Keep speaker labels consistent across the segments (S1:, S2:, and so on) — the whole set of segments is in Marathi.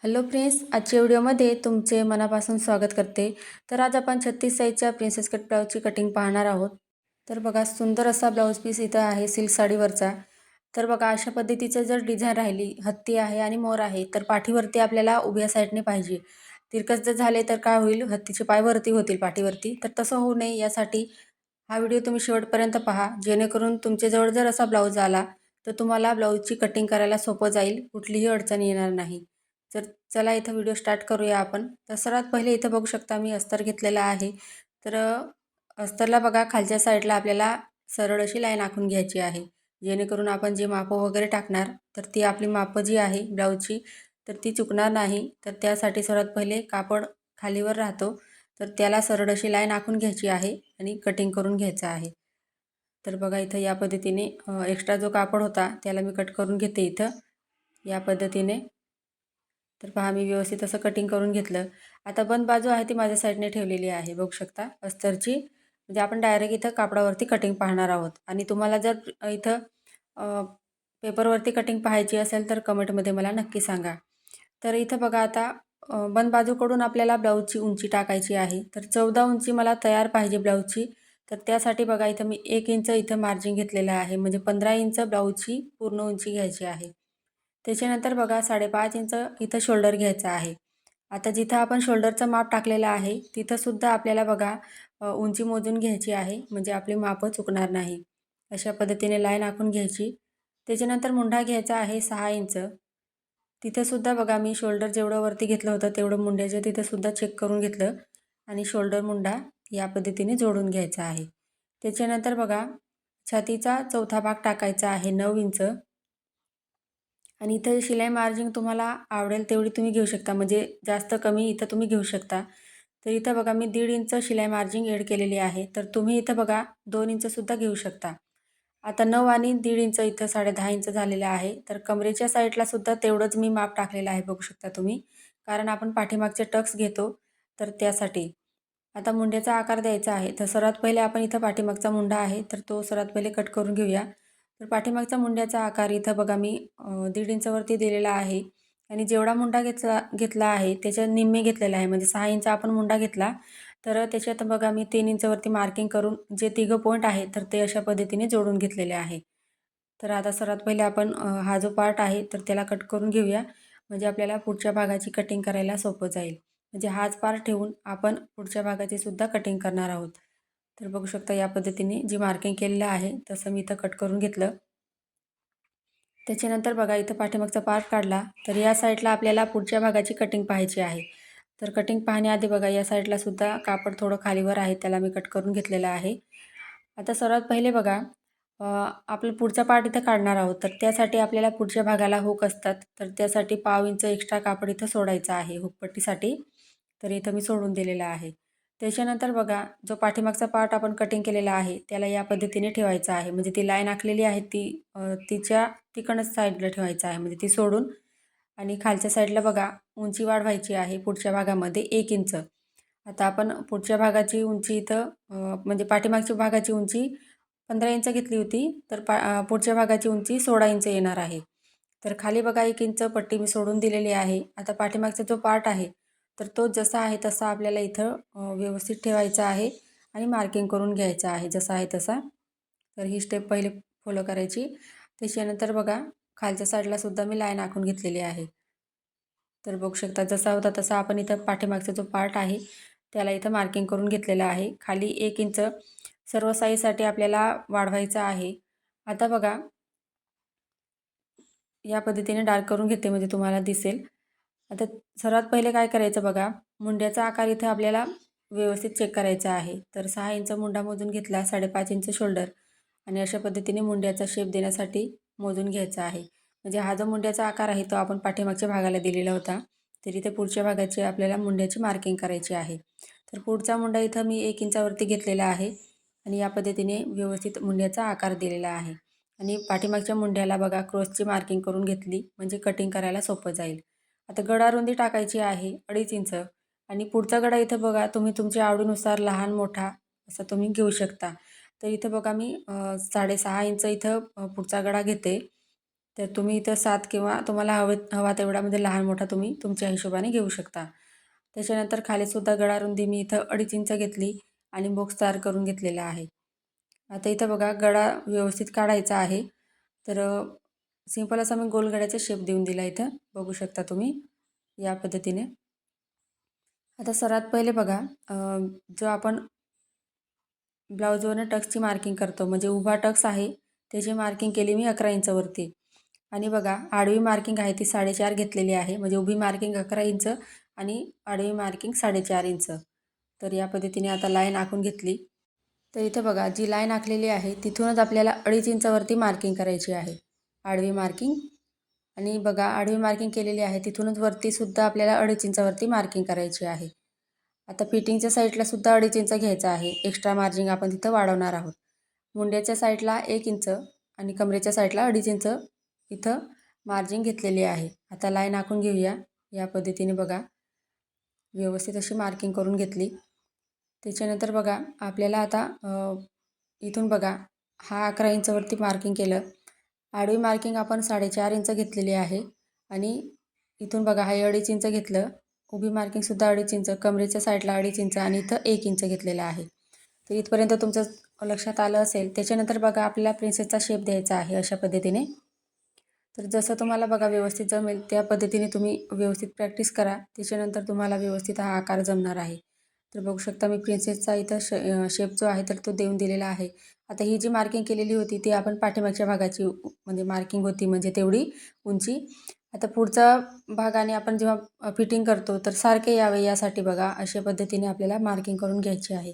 S1: हॅलो फ्रेंड्स, आजच्या व्हिडिओमध्ये तुमचे मनापासून स्वागत करते. तर आज आपण 36 साईजच्या प्रिन्सेस कट ब्लाऊजची कटिंग पाहणार आहोत. तर बघा, सुंदर असा ब्लाऊज पीस इथं आहे सिल्क साडीवरचा. तर बघा, अशा पद्धतीचं जर डिझाईन राहिली, हत्ती आहे आणि मोर आहे, तर पाठीवरती आपल्याला उभ्या साईडने पाहिजे. तिरकस जर झाले तर काय होईल, हत्तीचे पाय वरती होतील पाठीवरती. तर तसं होऊ नये यासाठी हा व्हिडिओ तुम्ही शेवटपर्यंत पहा, जेणेकरून तुमच्याजवळ जर असा ब्लाऊज आला तर तुम्हाला ब्लाऊजची कटिंग करायला सोपं जाईल, कुठलीही अडचण येणार नाही. तर चला इथं व्हिडिओ स्टार्ट करूया आपण. तर सर्वात पहिले इथं बघू शकता मी अस्तर घेतलेला आहे. तर अस्तरला बघा, खालच्या साईडला आपल्याला सरळ अशी लाईन आखून घ्यायची आहे, जेणेकरून आपण जे मापं वगैरे टाकणार तर ती आपली मापं जी आहे ब्लाऊजची तर ती चुकणार नाही. तर त्यासाठी सर्वात पहिले कापड खालीवर राहतो, तर त्याला सरळ अशी लाईन आखून घ्यायची आहे आणि कटिंग करून घ्यायचं आहे. तर बघा, इथं या पद्धतीने एक्स्ट्रा जो कापड होता त्याला मी कट करून घेते इथं या पद्धतीने. तर पहा, मी व्यवस्थित असं कटिंग करून घेतलं. आता बंद बाजू आहे ती माझ्या साईडने ठेवलेली आहे, बघू शकता अस्तरची. म्हणजे आपण डायरेक्ट इथं कापडावरती कटिंग पाहणार आहोत. आणि तुम्हाला जर इथं पेपरवरती कटिंग पाहायची असेल तर कमेंटमध्ये मला नक्की सांगा. तर इथं बघा, आता बंद बाजूकडून आपल्याला ब्लाऊजची उंची टाकायची आहे. तर 14 उंची मला तयार पाहिजे ब्लाऊजची. तर त्यासाठी बघा, इथं मी 1 इंच इथं मार्जिन घेतलेलं आहे, म्हणजे 15 इंच ब्लाऊजची पूर्ण उंची घ्यायची आहे. त्याच्यानंतर बघा, 5.5 इंच इथं शोल्डर घ्यायचा आहे. आता जिथं आपण शोल्डरचं माप टाकलेलं आहे तिथंसुद्धा आपल्याला बघा उंची मोजून घ्यायची आहे, म्हणजे आपली मापं चुकणार नाही. अशा पद्धतीने लाईन आखून घ्यायची. त्याच्यानंतर मुंढा घ्यायचा आहे 6 इंच. तिथंसुद्धा बघा, मी शोल्डर जेवढं वरती घेतलं होतं तेवढं मुंड्याच्या तिथंसुद्धा चेक करून घेतलं आणि शोल्डर मुंडा या पद्धतीने जोडून घ्यायचा आहे. त्याच्यानंतर बघा, छातीचा चौथा भाग टाकायचा आहे 9 इंच. आणि इथं शिलाई मार्जिन तुम्हाला आवडेल तेवढी तुम्ही घेऊ शकता, म्हणजे जास्त कमी इथं तुम्ही घेऊ शकता. तर इथं बघा, मी 1.5 इंच शिलाई मार्जिन ॲड केलेली आहे. तर तुम्ही इथं बघा 2 इंचसुद्धा घेऊ शकता. आता 9 आणि 1.5 इंच इथं 10.5 इंच झालेलं आहे. तर कमरेच्या साईडला सुद्धा तेवढंच मी माप टाकलेलं आहे, बघू शकता तुम्ही. कारण आपण पाठीमागचे टक्स घेतो तर त्यासाठी. आता मुंड्याचा आकार द्यायचा आहे. तर सर्वात पहिले आपण इथं पाठीमागचा मुंडा आहे तर तो सर्वात पहिले कट करून घेऊया. तर पाठीमागचा मुंड्याचा आकार इथं बघा, मी 1.5 इंचावरती दिलेला आहे. आणि जेवढा मुंडा घेतला आहे त्याच्या निम्मे घेतलेला आहे, म्हणजे 6 इंच आपण मुंडा घेतला. तर त्याच्यात बघा, मी 3 इंचावरती मार्किंग करून जे तिघं पॉईंट आहे तर ते अशा पद्धतीने जोडून घेतलेले आहे. तर आता सर्वात पहिले आपण हा जो पार्ट आहे तर त्याला कट करून घेऊया, म्हणजे आपल्याला पुढच्या भागाची कटिंग करायला सोपं जाईल. म्हणजे हाच पार्ट ठेवून आपण पुढच्या भागाची सुद्धा कटिंग करणार आहोत. तर बघू शकता या पद्धतीने जी मार्किंग केलेलं आहे तसं मी इथं कट करून घेतलं. त्याच्यानंतर बघा, इथं पाठीमागचा पार्ट काढला तर या साईडला आपल्याला पुढच्या भागाची कटिंग पाहायची आहे. तर कटिंग पाहण्याआधी बघा, या साईडला सुद्धा कापड थोडं खालीवर आहे, त्याला मी कट करून घेतलेलं आहे. आता सर्वात पहिले बघा, आपलं पुढचा पार्ट इथं काढणार आहोत. तर त्यासाठी आपल्याला पुढच्या भागाला हुक असतात, तर त्यासाठी 1/2 इंच एक्स्ट्रा कापड इथं सोडायचं आहे हुकपट्टीसाठी. तर इथं मी सोडून दिलेलं आहे. त्याच्यानंतर बघा, जो पाठीमागचा पार्ट आपण कटिंग केलेला आहे त्याला या पद्धतीने ठेवायचा आहे, म्हणजे ती लाईन आखलेली आहे ती तिच्या तिकडनंच साईडला ठेवायचं आहे, म्हणजे ती सोडून. आणि खालच्या साईडला बघा, उंची वाढवायची आहे पुढच्या भागामध्ये 1 इंच. आता आपण पुढच्या भागाची उंची इथं म्हणजे पाठीमागच्या भागाची उंची 15 इंच घेतली होती, तर पुढच्या भागाची उंची 16 इंच येणार आहे. तर खाली बघा 1 इंच पट्टी मी सोडून दिलेली आहे. आता पाठीमागचा जो पार्ट आहे तर तो जसा आहे तसा आपल्याला इथं व्यवस्थित ठेवायचा आहे आणि मार्किंग करून घ्यायचं आहे जसा आहे तसा. तर ही स्टेप पहिले फॉलो करायची. त्याच्यानंतर बघा, खालच्या साईडला सुद्धा मी लाईन आखून घेतलेली आहे. तर बघू शकता जसा होता तसा आपण इथं पाठीमागचा जो पार्ट आहे त्याला इथं मार्किंग करून घेतलेलं आहे. खाली 1 इंच सर्व साईजसाठी आपल्याला वाढवायचं आहे. आता बघा, या पद्धतीने डार्क करून घेते म्हणजे तुम्हाला दिसेल. आता सर्वात पहिले काय करायचं बघा, मुंड्याचा आकार इथं आपल्याला व्यवस्थित चेक करायचा आहे. तर 6 इंच मुंडा मोजून घेतला, 5.5 इंच शोल्डर आणि अशा पद्धतीने मुंड्याचा शेप देण्यासाठी मोजून घ्यायचा आहे. म्हणजे हा जो मुंड्याचा आकार आहे तो आपण पाठीमागच्या भागाला दिलेला होता, तर इथे पुढच्या भागाची आपल्याला मुंड्याची मार्किंग करायची आहे. तर पुढचा मुंडा इथं मी 1 इंचावरती घेतलेला आहे आणि या पद्धतीने व्यवस्थित मुंड्याचा आकार दिलेला आहे. आणि पाठीमागच्या मुंड्याला बघा क्रॉसची मार्किंग करून घेतली, म्हणजे कटिंग करायला सोपं जाईल. आता गळा रुंदी टाकायची आहे 2.5 इंच. आणि पुढचा गळा इथं बघा, तुम्ही तुमच्या आवडीनुसार लहान मोठा असं तुम्ही घेऊ शकता. तर इथं बघा, मी 6.5 इंच इथं पुढचा गळा घेते. तर तुम्ही इथं 7 किंवा तुम्हाला हवा तेवढ्यामध्ये लहान मोठा तुम्ही तुमच्या हिशोबाने घेऊ शकता. त्याच्यानंतर खालीसुद्धा गळा रुंदी मी इथं 2.5 इंच घेतली आणि बॉक्स तयार करून घेतलेला आहे. आता इथं बघा गळा व्यवस्थित काढायचा आहे. तर सिंपल असा मी गोल गळ्याचा शेप देऊन दिला इथं, बघू शकता तुम्ही या पद्धतीने. आता सर्वात पहिले बघा जो आपण ब्लाऊजवरनं टक्सची मार्किंग करतो म्हणजे उभा टक्स आहे त्याची मार्किंग केली मी 11 इंचवरती. आणि बघा आडवी मार्किंग आहे ती 4.5 घेतलेली आहे, म्हणजे उभी मार्किंग 11 इंच आणि आडवी मार्किंग 4.5 इंच. तर या पद्धतीने आता लाईन आखून घेतली. तर इथे बघा जी लाईन आखलेली आहे तिथूनच आपल्याला 2.5 इंचावरती मार्किंग करायची आहे, आडवी मार्किंग. आणि बघा आडवी मार्किंग केलेली आहे तिथूनच वरतीसुद्धा आपल्याला 2.5 इंचावरती मार्किंग करायची आहे. आता फिटिंगच्या साईडला सुद्धा 2.5 इंच घ्यायचं आहे, एक्स्ट्रा मार्जिन आपण तिथं वाढवणार आहोत. मुंड्याच्या साईडला 1 इंच आणि कमरेच्या साईडला 2.5 इंच इथं मार्जिन घेतलेली आहे. आता लाईन आखून घेऊया या पद्धतीने. बघा व्यवस्थित अशी मार्किंग करून घेतली. त्याच्यानंतर बघा आपल्याला आता इथून बघा हा 11 इंचवरती मार्किंग केलं. आडवी मार्किंग आपण 4.5 इंच घेतलेली आहे आणि इथून बघा हे 2.5 इंच घेतलं. उभी मार्किंगसुद्धा 2.5 इंच, कमरेच्या साईडला 2.5 इंच आणि इथं 1 इंच घेतलेलं आहे. तर इथपर्यंत तुमचं लक्षात आलं असेल. त्याच्यानंतर बघा आपल्याला प्रिन्सेसचा शेप द्यायचा आहे अशा पद्धतीने. तर जसं तुम्हाला बघा व्यवस्थित जमेल त्या पद्धतीने तुम्ही व्यवस्थित प्रॅक्टिस करा. त्याच्यानंतर तुम्हाला व्यवस्थित हा आकार जमणार आहे. तर बघू शकता मी प्रिन्सेसचा इथं शेप जो आहे तर तो देऊन दिलेला आहे. आता ही जी मार्किंग केलेली होती ती आपण पाठीमागच्या भागाची म्हणजे मार्किंग होती म्हणजे तेवढी उंची. आता पुढचा भागाने आपण जेव्हा फिटिंग करतो तर सारखे यावे यासाठी बघा अशा पद्धतीने आपल्याला मार्किंग करून घ्यायची आहे.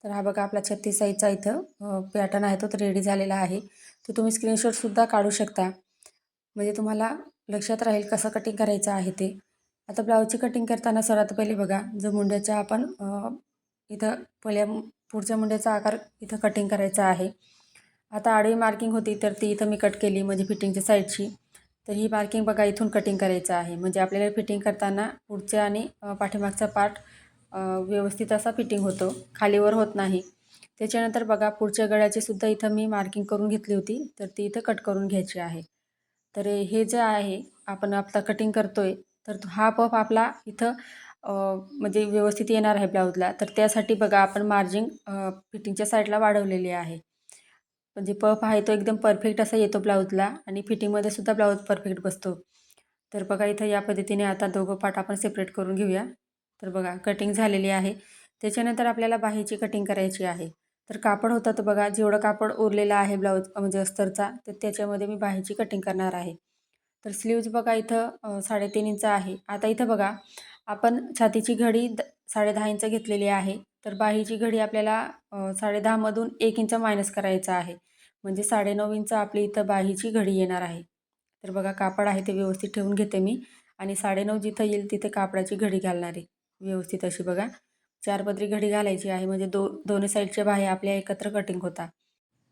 S1: तर हा बघा आपला 36 साईजचा इथं पॅटर्न आहे तो रेडी झालेला आहे. तो तुम्ही स्क्रीनशॉटसुद्धा काढू शकता, म्हणजे तुम्हाला लक्षात राहील कसं कटिंग करायचं आहे ते. आता ब्लाऊजची कटिंग करताना सर्वात पहिले बघा जो मुंड्याच्या आपण इथं पुढच्या मुंड्याचा आकार इथं कटिंग करायचा आहे. आता आडवी मार्किंग होती तर ती इथं मी कट केली म्हणजे फिटिंगच्या साईडची. तर ही मार्किंग बघा इथून कटिंग करायचं आहे, म्हणजे आपल्याला फिटिंग करताना पुढच्या आणि पाठीमागचा पार्ट व्यवस्थित असा फिटिंग होतो, खालीवर होत नाही. त्याच्यानंतर बघा पुढच्या गळ्याची सुद्धा इथं मी मार्किंग करून घेतली होती तर ती इथं कट करून घ्यायची आहे. तर हे जे आहे आपण आता कटिंग करतोय तर हा पफ आपला इथं म्हणजे व्यवस्थित येणार आहे ब्लाऊजला. तर त्यासाठी बघा आपण मार्जिन फिटिंगच्या साईडला वाढवलेली आहे. म्हणजे पफ आहे तो एकदम परफेक्ट असा येतो ब्लाऊजला आणि फिटिंगमध्ये सुद्धा ब्लाऊज परफेक्ट बसतो. तर बघा इथं या पद्धतीने आता दोघं पार्ट आपण सेपरेट करून घेऊया. तर बघा कटिंग झालेली आहे. त्याच्यानंतर आपल्याला बाहीची कटिंग करायची आहे. तर कापड होतं तर बघा जेवढं कापड उरलेलं आहे ब्लाऊज म्हणजे अस्तरचा तर त्याच्यामध्ये मी बाहीची कटिंग करणार आहे. तर स्लीव्ज बघा इथं 3.5 इंच आहे. आता इथं बघा आपण छातीची घडी 10.5 इंच घेतलेली आहे. तर बाहीची घडी आपल्याला 10.5 मधून 1 इंच मायनस करायचं आहे. म्हणजे 9.5 इंच आपली इथं बाहीची घडी येणार आहे. तर बघा कापड आहे ते व्यवस्थित ठेवून घेते मी आणि 9.5 जिथं येईल तिथे कापडाची घडी घालणार आहे. व्यवस्थित अशी बघा 4 पदरी घडी घालायची आहे, म्हणजे दोन्ही साईडच्या बाह्या आपल्या एकत्र कटिंग होतात.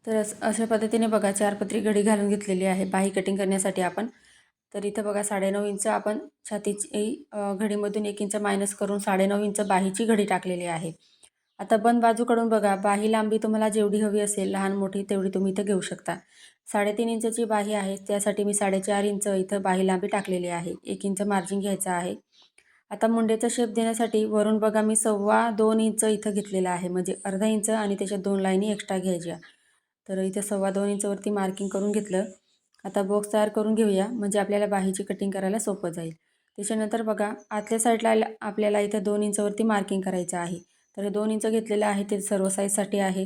S1: तर अशा पद्धतीने बघा 4 पदरी घडी घालून घेतलेली आहे बाही कटिंग करण्यासाठी आपण. तर इथं बघा 9.5 इंच आपण छातीची घडीमधून 1 इंच मायनस करून 9.5 इंच बाहीची घडी टाकलेली आहे. आता बंद बाजूकडून बघा बाही लांबी तुम्हाला जेवढी हवी असेल लहान मोठी तेवढी तुम्ही इथं घेऊ शकता. 3.5 इंचची बाही आहे त्यासाठी मी 4.5 इंच इथं बाही लांबी टाकलेली आहे. 1 इंच मार्जिन घ्यायचं आहे. आता मुंड्याचा शेप देण्यासाठी वरून बघा मी 2.25 इंच इथं घेतलेला आहे, म्हणजे अर्धा इंच आणि त्याच्यात 2 लाईनी एक्स्ट्रा घ्यायच्या. तर इथे 2.25 इंचवरती मार्किंग करून घेतलं. आता बॉक्स तयार करून घेऊया म्हणजे आपल्याला बाहीची कटिंग करायला सोपं जाईल. त्याच्यानंतर बघा आतल्या साईडला आपल्याला इथं 2 इंचवरती मार्किंग करायचं आहे. तर हे 2 इंच घेतलेलं आहे ते सर्व साईजसाठी आहे.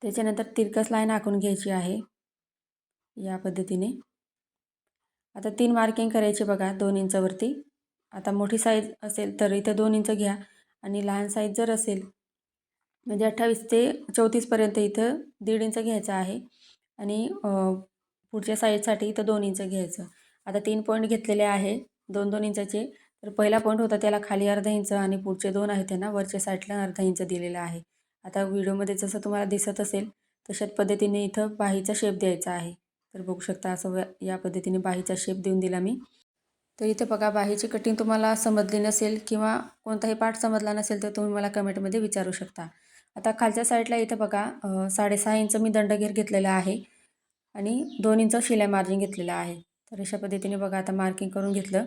S1: त्याच्यानंतर तिरकस लाईन आखून घ्यायची आहे या पद्धतीने. आता 3 मार्किंग करायचे बघा 2 इंचवरती. आता मोठी साईज असेल तर इथं 2 इंच घ्या आणि लहान साईज जर असेल म्हणजे 28 ते 34पर्यंत इथं 1.5 इंच घ्यायचं आहे आणि पुढच्या साईडसाठी इथं 2 इंच घ्यायचं. आता 3 पॉईंट घेतलेले आहे 2-2 इंचाचे. तर पहिला पॉईंट होता त्याला खाली अर्धा इंच आणि पुढचे 2 आहेत त्यांना वरच्या साईडला अर्धा इंच दिलेला आहे. आता व्हिडिओमध्ये जसं तुम्हाला दिसत असेल तशाच पद्धतीने इथं बाहीचा शेप द्यायचा आहे. तर बघू शकता असं या पद्धतीने बाहीचा शेप देऊन दिला मी. तर इथे बघा बाहीची कटिंग तुम्हाला समजली नसेल किंवा कोणताही पार्ट समजला नसेल तर तुम्ही मला कमेंटमध्ये विचारू शकता. आता खालच्या साईडला इथं बघा 6.5 इंच मी दंडघेर घेतलेला आहे. आणि 2 इंच शिलाई मार्जिन घेतलेलं आहे. तर अशा पद्धतीने बघा आता मार्किंग करून घेतलं.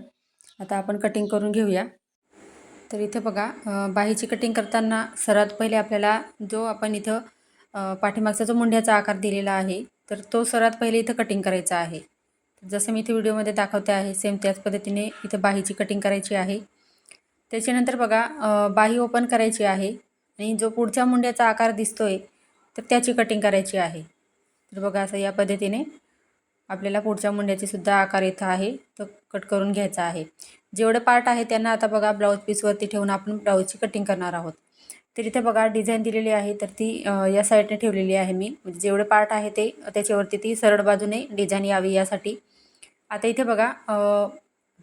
S1: आता आपण कटिंग करून घेऊया. तर इथे बघा बाहीची कटिंग करताना सर्वात पहिले आपल्याला जो आपण इथं पाठीमागचा जो मुंड्याचा आकार दिलेला आहे तर तो सर्वात पहिले इथं कटिंग करायचा आहे. जसं मी इथे व्हिडिओमध्ये दाखवते आहे सेम त्याच पद्धतीने इथं बाहीची कटिंग करायची आहे. त्याच्यानंतर बघा बाही ओपन करायची आहे आणि जो पुढच्या मुंड्याचा आकार दिसतोय तर त्याची कटिंग करायची आहे. तर बघा असं या पद्धतीने आपल्याला पुढच्या मुंड्याची सुद्धा आकार इथं आहे तो कट करून घ्यायचा आहे. जेवढे पार्ट आहे त्यांना आता बघा ब्लाऊज पीसवरती ठेवून आपण ब्लाऊजची कटिंग करणार आहोत. तर इथे बघा डिझाईन दिलेली आहे तर ती या साईडने ठेवलेली आहे मी. म्हणजे जेवढे पार्ट आहे ते त्याच्यावरती ती सरळ बाजूने डिझाईन यावी यासाठी. आता इथे बघा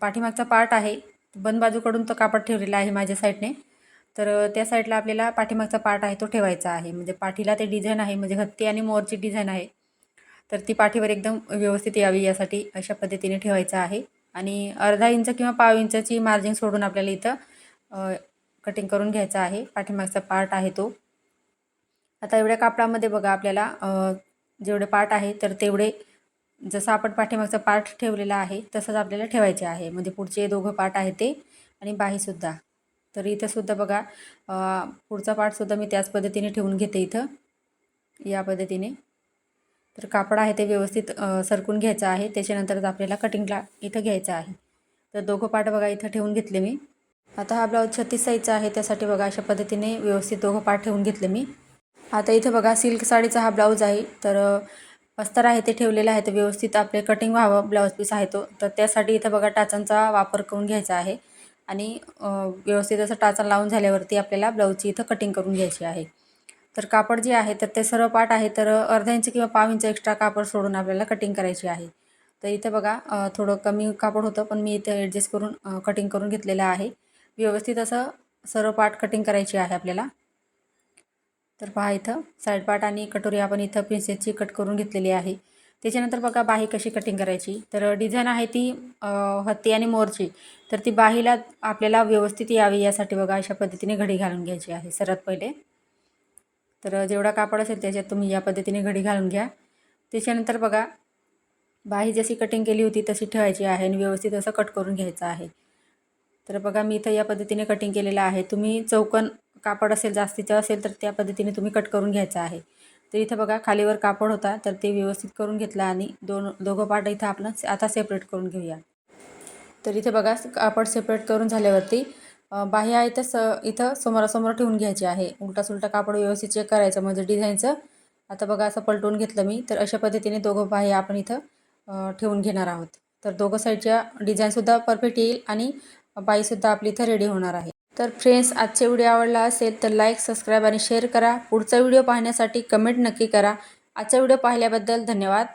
S1: पाठीमागचा पार्ट आहे बंद बाजूकडून तो कापड ठेवलेला आहे माझ्या साईडने. तर त्या साईडला आपल्याला पाठीमागचा पार्ट आहे तो ठेवायचा आहे. म्हणजे पाठीला ते डिझाईन आहे म्हणजे हत्ती आणि मोरची डिझाईन आहे. तर ती पाठीवर एकदम व्यवस्थित यावी यासाठी अशा पद्धतीने ठेवायचं आहे. आणि अर्धा इंच किंवा पाव इंचाची मार्जिन सोडून आपल्याला इथं कटिंग करून घ्यायचा आहे. पाठीमागचा पार्ट आहे तो. आता एवढ्या कापडामध्ये बघा आपल्याला जेवढे पार्ट आहे तर तेवढे जसं आपण पाठीमागचा पार्ट ठेवलेला आहे तसंच आपल्याला ठेवायचे आहे. म्हणजे पुढचे दोघं पार्ट आहे ते आणि बाहीसुद्धा. तर इथंसुद्धा बघा पुढचा पार्टसुद्धा मी त्याच पद्धतीने ठेवून घेते इथं या पद्धतीने. तर कापड आहे ते व्यवस्थित सरकून घ्यायचं आहे. त्याच्यानंतरच आपल्याला कटिंगला इथं घ्यायचं आहे. तर दोघं पार्ट बघा इथं ठेवून घेतले मी. आता हा ब्लाऊज 36 साईजचा आहे त्यासाठी बघा अशा पद्धतीने व्यवस्थित दोघं पार्ट ठेवून घेतले मी. आता इथे बघा सिल्क साडीचा हा ब्लाऊज आहे. तर अस्तर आहे ते ठेवलेलं आहे तर व्यवस्थित आपले कटिंग व्हावं ब्लाऊज पीस आहे तो. तर त्यासाठी इथं बघा टाचांचा वापर करून घ्यायचा आहे. आणि व्यवस्थित असं टाचा लावून झाल्यावरती आपल्याला ब्लाऊजची इथं कटिंग करून घ्यायची आहे. तर कापड जे आहे तर ते सर्व पार्ट आहे तर अर्धा इंच किंवा पाव इंच एक्स्ट्रा कापड सोडून आपल्याला कटिंग करायची आहे. तर इथं बघा थोडं कमी कापड होतं पण मी इथं ॲडजस्ट करून कटिंग करून घेतलेलं आहे. व्यवस्थित असं सर्व पार्ट कटिंग करायची आहे आपल्याला. तर पहा इथं साईड पार्ट आणि कटोरी आपण इथं प्रिन्सेसची कट करून घेतलेली आहे. त्याच्यानंतर बघा बाही कशी कटिंग करायची. तर डिझाईन आहे ती हत्ती आणि मोरची. तर ती बाहीला आपल्याला व्यवस्थित यावी यासाठी बघा अशा पद्धतीने घडी घालून घ्यायची आहे सर्वात पहिले. तर जेवढा कापड असेल त्याच्यात तुम्ही या पद्धतीने घडी घालून घ्या. त्याच्यानंतर बघा बाही जशी कटिंग केली होती तशी ठेवायची आहे आणि व्यवस्थित असं कट करून घ्यायचं आहे. तर बघा मी इथं या पद्धतीने कटिंग केलेलं आहे. तुम्ही चौकोन कापड असेल जास्तीचं असेल तर त्या पद्धतीने तुम्ही कट करून घ्यायचं आहे. तर इथं बघा खालीवर कापड होता तर ते व्यवस्थित करून घेतला आणि दोघं पार्ट इथं आपण आता सेपरेट करून घेऊया. तर इथे बघा कापड सेपरेट करून झाल्यावरती बाही आहे तर इथं समोरासमोर ठेवून घ्यायची आहे. उलटा सुलटा कापड व्यवस्थित चेक करायचं म्हणजे डिझाईनचं. आता बघा असं पलटून घेतलं मी. तर अशा पद्धतीने दोघं बाही आपण इथं ठेवून घेणार आहोत. तर दोघं साईडच्या डिझाईनसुद्धा परफेक्ट येईल आणि बाईसुद्धा आपली इथं रेडी होणार आहे. तर फ्रेंड्स आजचा व्हिडिओ आवडला असेल तर लाईक, सबस्क्राईब आणि शेअर करा. पुढचा व्हिडिओ पाहण्यासाठी कमेंट नक्की करा. आजचा व्हिडिओ पाहिल्याबद्दल धन्यवाद.